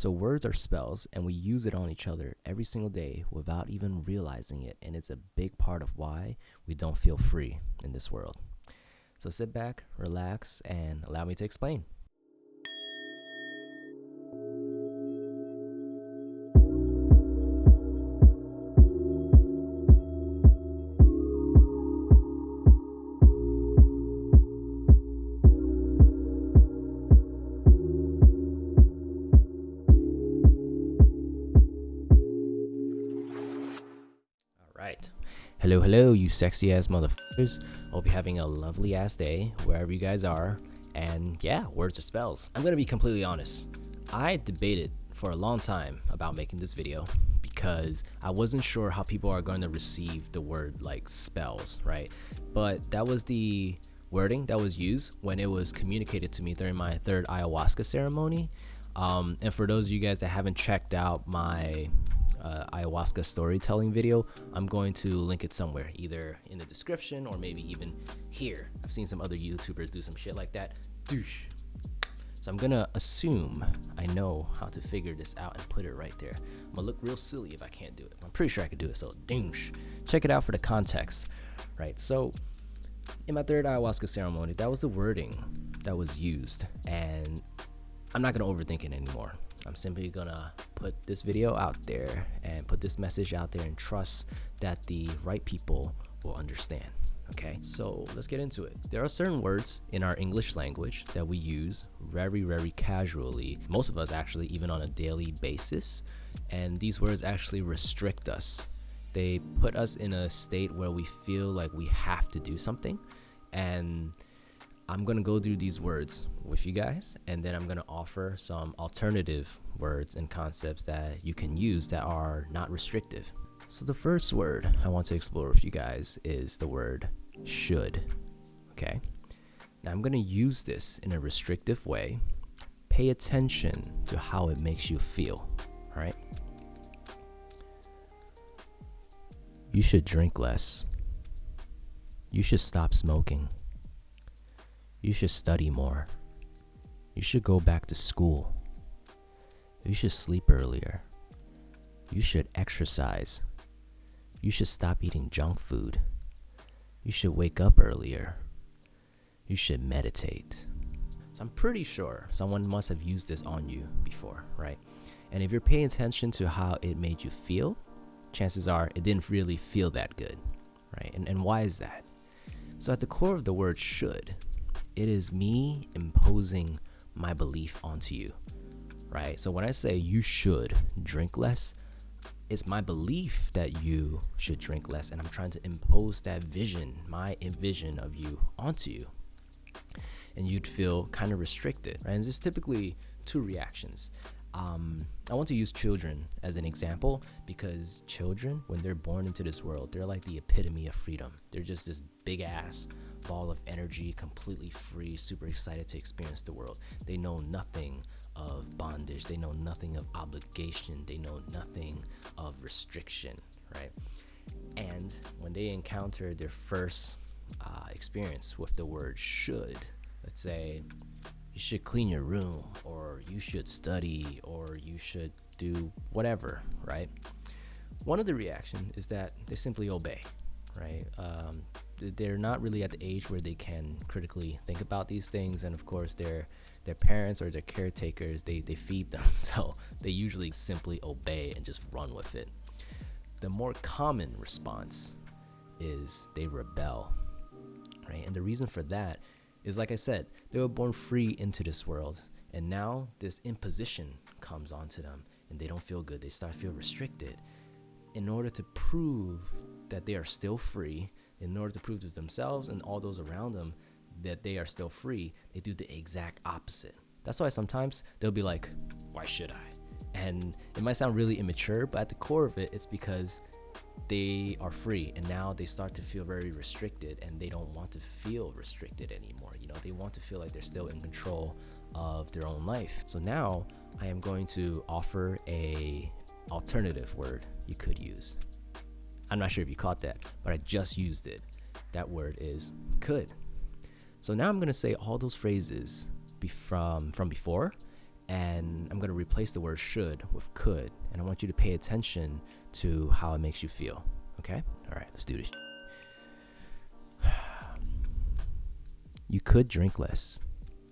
So words are spells, and we use it on each other every single day without even realizing it. And it's a big part of why we don't feel free in this world. So sit back, relax, and allow me to explain. Right. Hello, you sexy ass motherfuckers. Hope you're having a lovely ass day wherever you guys are. And yeah, words are spells. I'm gonna be completely honest. I debated for a long time about making this video because I wasn't sure how people are going to receive the word like spells, right? But that was the wording that was used when it was communicated to me during my third ayahuasca ceremony. And for those of you guys that haven't checked out my ayahuasca storytelling video, I'm going to link it somewhere, either in the description or maybe even here. I've seen some other YouTubers do some shit like that. Douche. So I'm gonna assume I know how to figure this out and put it right there. I'm gonna look real silly if I can't do it. I'm pretty sure I could do it, so douche. Check it out for the context, right? So in my third ayahuasca ceremony, that was the wording that was used, and I'm not gonna overthink it anymore. I'm simply gonna put this video out there and put this message out there and trust that the right people will understand. Okay, so let's get into it. There are certain words in our English language that we use very, very casually. Most of us actually, even on a daily basis. And these words actually restrict us. They put us in a state where we feel like we have to do something. And I'm gonna go through these words with you guys, and then I'm gonna offer some alternative words and concepts that you can use that are not restrictive. So the first word I want to explore with you guys is the word should. Okay, now I'm gonna use this in a restrictive way. Pay attention to how it makes you feel. All right, you should drink less. You should stop smoking. You should study more. You should go back to school. You should sleep earlier. You should exercise. You should stop eating junk food. You should wake up earlier. You should meditate. So I'm pretty sure someone must have used this on you before, right? And if you're paying attention to how it made you feel, chances are it didn't really feel that good, right? And why is that? So at the core of the word should, it is me imposing my belief onto you, right? So when I say you should drink less, it's my belief that you should drink less, and I'm trying to impose that vision, my vision of you, onto you. And you'd feel kind of restricted, right? And there's typically two reactions. I want to use children as an example because children, when they're born into this world, they're like the epitome of freedom. They're just this big ass ball of energy, completely free, super excited to experience the world. They know nothing of bondage. They know nothing of obligation. They know nothing of restriction, right? And when they encounter their first experience with the word should, let's say, you should clean your room, or you should study, or you should do whatever, right? One of the reactions is that they simply obey, right? They're not really at the age where they can critically think about these things, and of course their parents or their caretakers, they feed them, so they usually simply obey and just run with it. The more common response is they rebel, right? And the reason for that is, like I said, they were born free into this world, and now this imposition comes onto them and they don't feel good. They start to feel restricted. In order to prove that they are still free, in order to prove to themselves and all those around them that they are still free, they do the exact opposite. That's why sometimes they'll be like, why should I? And it might sound really immature, but at the core of it, it's because they are free, and now they start to feel very restricted, and they don't want to feel restricted anymore. You know, they want to feel like they're still in control of their own life. So now I am going to offer a alternative word you could use. I'm not sure if you caught that, but I just used it. That word is could. So now I'm going to say all those phrases from before, And I'm going to replace the word should with could. And I want you to pay attention to how it makes you feel. Okay? All right, let's do this. You could drink less.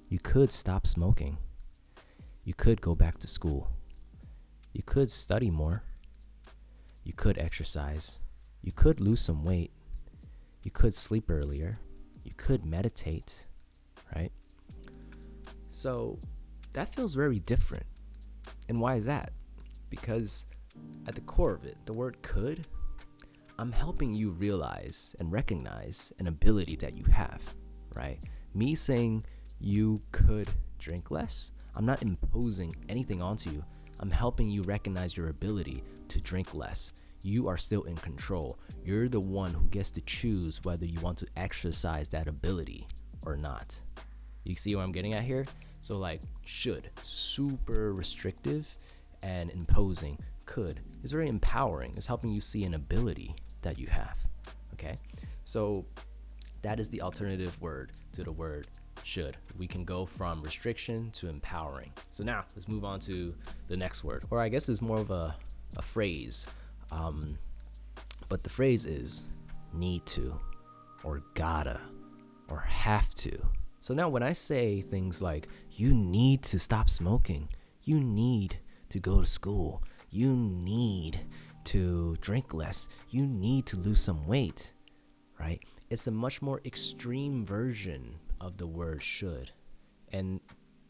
You could stop smoking. You could go back to school. You could study more. You could exercise. You could lose some weight. You could sleep earlier. You could meditate, right? So that feels very different. And why is that? Because at the core of it, the word could, I'm helping you realize and recognize an ability that you have, right? Me saying you could drink less, I'm not imposing anything onto you. I'm helping you recognize your ability to drink less. You are still in control. You're the one who gets to choose whether you want to exercise that ability or not. You see what I'm getting at here? So like should, super restrictive and imposing. Could is very empowering. It's helping you see an ability that you have. Okay? So that is the alternative word to the word should. We can go from restriction to empowering. So now let's move on to the next word, or I guess it's more of a phrase. But the phrase is need to, or gotta, or have to. So now when I say things like, you need to stop smoking, you need to go to school, you need to drink less, you need to lose some weight, right? It's a much more extreme version of the word should. And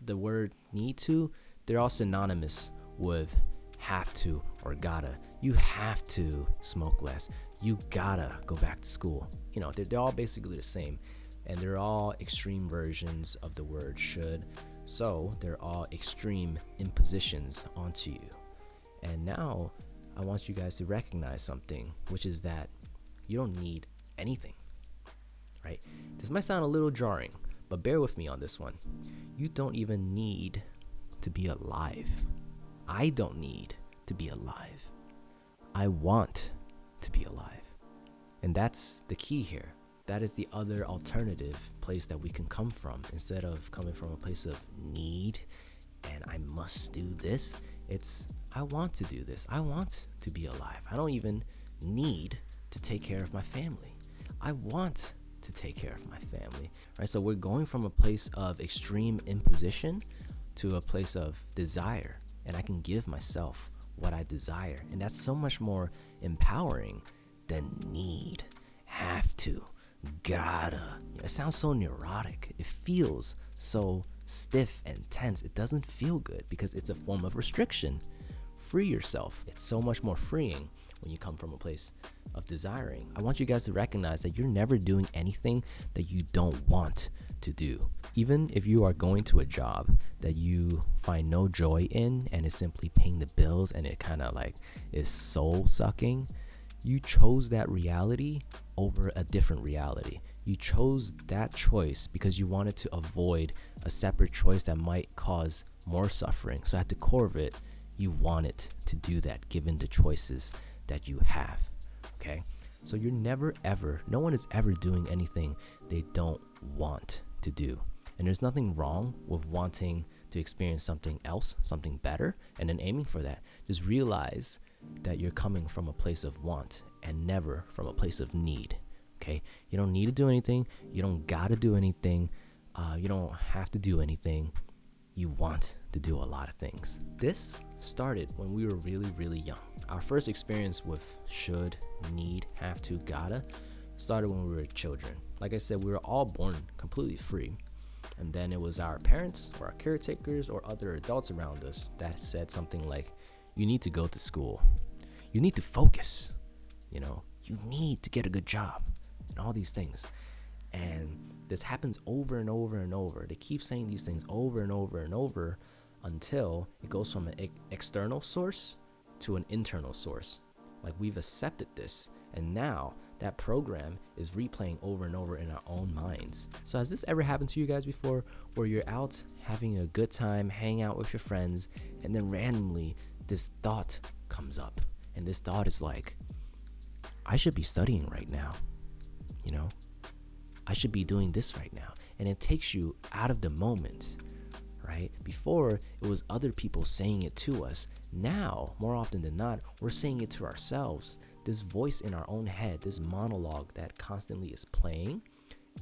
the word need to, they're all synonymous with have to or gotta. You have to smoke less. You gotta go back to school. You know, they're all basically the same. And they're all extreme versions of the word should. So they're all extreme impositions onto you. And now I want you guys to recognize something, which is that you don't need anything, right? This might sound a little jarring, but bear with me on this one. You don't even need to be alive. I don't need to be alive. I want to be alive. And that's the key here. That is the other alternative place that we can come from. Instead of coming from a place of need and I must do this, it's I want to do this. I want to be alive. I don't even need to take care of my family. I want to take care of my family, right? So we're going from a place of extreme imposition to a place of desire, and I can give myself what I desire. And that's so much more empowering than need, have to, gotta. It sounds so neurotic. It feels so stiff and tense. It doesn't feel good because it's a form of restriction. Free yourself. It's so much more freeing when you come from a place of desiring. I want you guys to recognize that you're never doing anything that you don't want to do. Even if you are going to a job that you find no joy in and is simply paying the bills and it kind of like is soul sucking, you chose that reality over a different reality. You chose that choice because you wanted to avoid a separate choice that might cause more suffering. So at the core of it, you wanted to do that given the choices that you have, okay? So you're never ever, no one is ever doing anything they don't want to do. And there's nothing wrong with wanting to experience something else, something better, and then aiming for that. Just realize that you're coming from a place of want and never from a place of need, okay? You don't need to do anything. You don't gotta do anything. You don't have to do anything. You want to do a lot of things. This started when we were really, really young. Our first experience with should, need, have to, gotta started when we were children. Like I said, we were all born completely free. And then it was our parents or our caretakers or other adults around us that said something like, you need to go to school. You need to focus. You know, you need to get a good job and all these things. And this happens over and over and over. They keep saying these things over and over and over until it goes from an external source to an internal source. Like we've accepted this, and now that program is replaying over and over in our own minds. So has this ever happened to you guys before, where you're out having a good time, hanging out with your friends, and then randomly this thought comes up, and this thought is like, I should be studying right now, you know? I should be doing this right now. And it takes you out of the moment, right? Before, it was other people saying it to us. Now, more often than not, we're saying it to ourselves. This voice in our own head, this monologue that constantly is playing,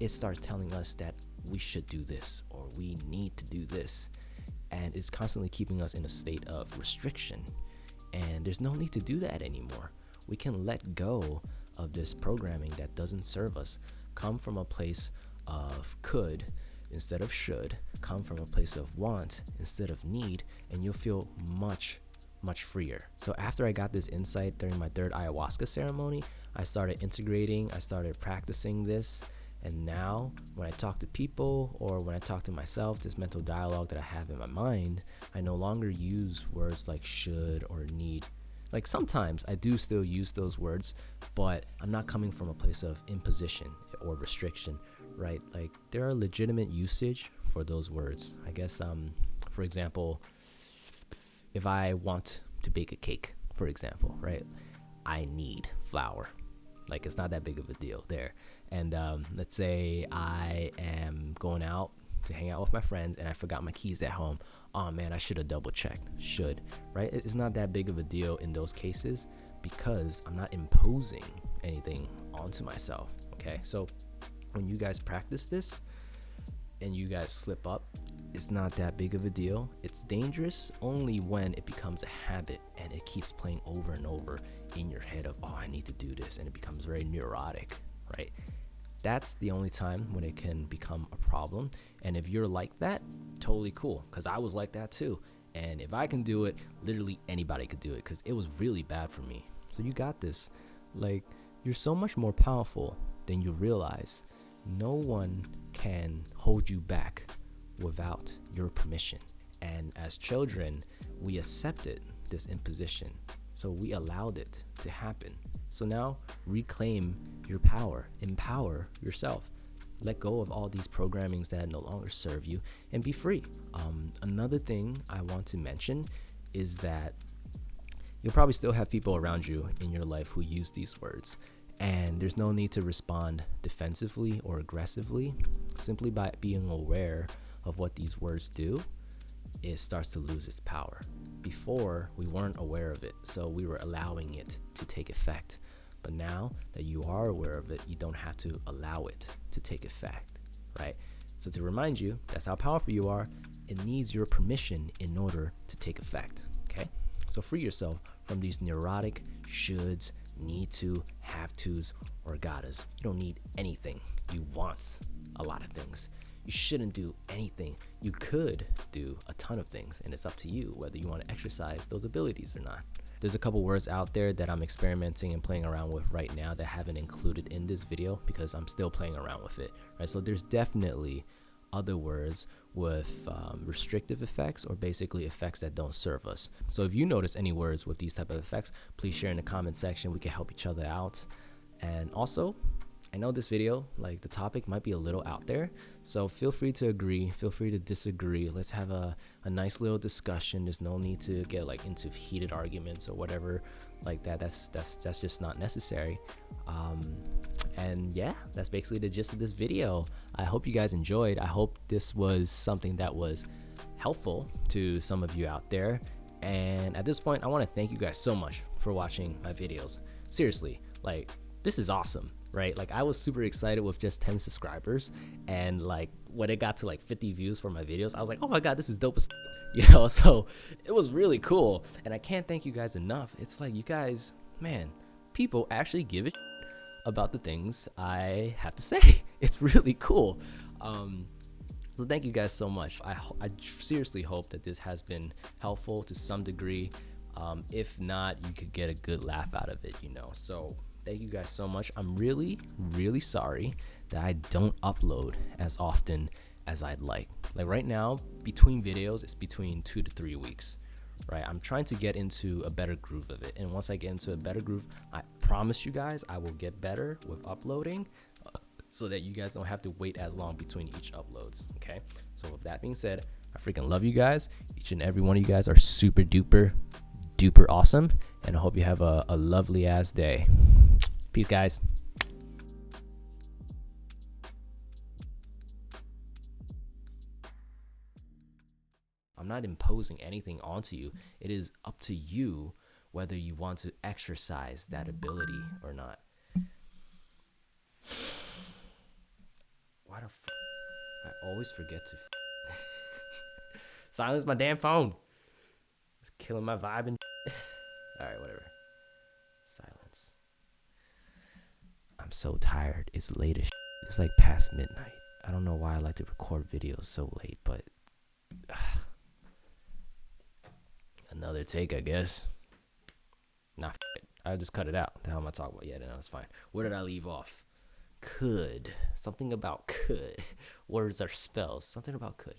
it starts telling us that we should do this or we need to do this. And it's constantly keeping us in a state of restriction. And there's no need to do that anymore. We can let go of this programming that doesn't serve us. Come from a place of could instead of should. Come from a place of want instead of need. And you'll feel much freer. So after I got this insight during my 3rd ayahuasca ceremony, I started integrating, I started practicing this. And now when I talk to people or when I talk to myself, this mental dialogue that I have in my mind, I no longer use words like should or need. Like sometimes I do still use those words, but I'm not coming from a place of imposition or restriction, right? Like there are legitimate usage for those words. I guess, for example, if I want to bake a cake, for example, right? I need flour. Like it's not that big of a deal there. And let's say I am going out to hang out with my friends and I forgot my keys at home. Oh man, I should have double checked. Should, right? It's not that big of a deal in those cases because I'm not imposing anything onto myself. Okay, so when you guys practice this and you guys slip up, it's not that big of a deal. It's dangerous only when it becomes a habit and it keeps playing over and over in your head of, oh, I need to do this, and it becomes very neurotic, right? That's the only time when it can become a problem. And if you're like that, totally cool, because I was like that too. And if I can do it, literally anybody could do it, because it was really bad for me. So you got this. Like, you're so much more powerful than you realize. No one can hold you back without your permission. And as children, we accepted this imposition. So we allowed it to happen. So now reclaim your power, empower yourself. Let go of all these programmings that no longer serve you and be free. Another thing I want to mention is that you'll probably still have people around you in your life who use these words. And there's no need to respond defensively or aggressively. Simply by being aware of what these words do, it starts to lose its power. Before, we weren't aware of it, so we were allowing it to take effect. But now that you are aware of it, you don't have to allow it to take effect, right? So to remind you, that's how powerful you are. It needs your permission in order to take effect, okay? So free yourself from these neurotic shoulds, need to, have tos, or gottas. You don't need anything. You want a lot of things. You shouldn't do anything. You could do a ton of things, and it's up to you whether you want to exercise those abilities or not. There's a couple words out there that I'm experimenting and playing around with right now that I haven't included in this video because I'm still playing around with it, right? So there's definitely other words with restrictive effects, or basically effects that don't serve us. So if you notice any words with these type of effects, please share in the comment section. We can help each other out. And also, I know this video, like the topic might be a little out there, so feel free to agree, feel free to disagree. Let's have a nice little discussion. There's no need to get like into heated arguments or whatever like that. That's just not necessary. And yeah, that's basically the gist of this video. I hope you guys enjoyed. I hope this was something that was helpful to some of you out there. And at this point, I want to thank you guys so much for watching my videos. Seriously, like, this is awesome, right? Like, I was super excited with just 10 subscribers, and like when it got to like 50 views for my videos, I was like, oh my god, this is dope as you know. So it was really cool, and I can't thank you guys enough. It's like, you guys, man, people actually give a about the things I have to say. It's really cool. So thank you guys so much. I seriously hope that this has been helpful to some degree. If not, you could get a good laugh out of it, you know. So thank you guys so much. I'm really sorry that I don't upload as often as I'd like. Like right now, between videos, it's between 2 to 3 weeks, right? I'm trying to get into a better groove of it. And once I get into a better groove, I promise you guys I will get better with uploading so that you guys don't have to wait as long between each uploads, okay? So with that being said, I freaking love you guys. Each and every one of you guys are super duper awesome. And I hope you have a lovely ass day. Peace, guys. I'm not imposing anything onto you. It is up to you whether you want to exercise that ability or not. Why the fuck? I always forget to silence my damn phone. It's killing my vibe and alright, whatever. Silence. I'm so tired. It's late as It's like past midnight. I don't know why I like to record videos so late, but another take, I guess. Nah, I just cut it out. The hell am I talking about? Yeah, no, it's fine. Where did I leave off? Could. Something about could. Words are spells. Something about could.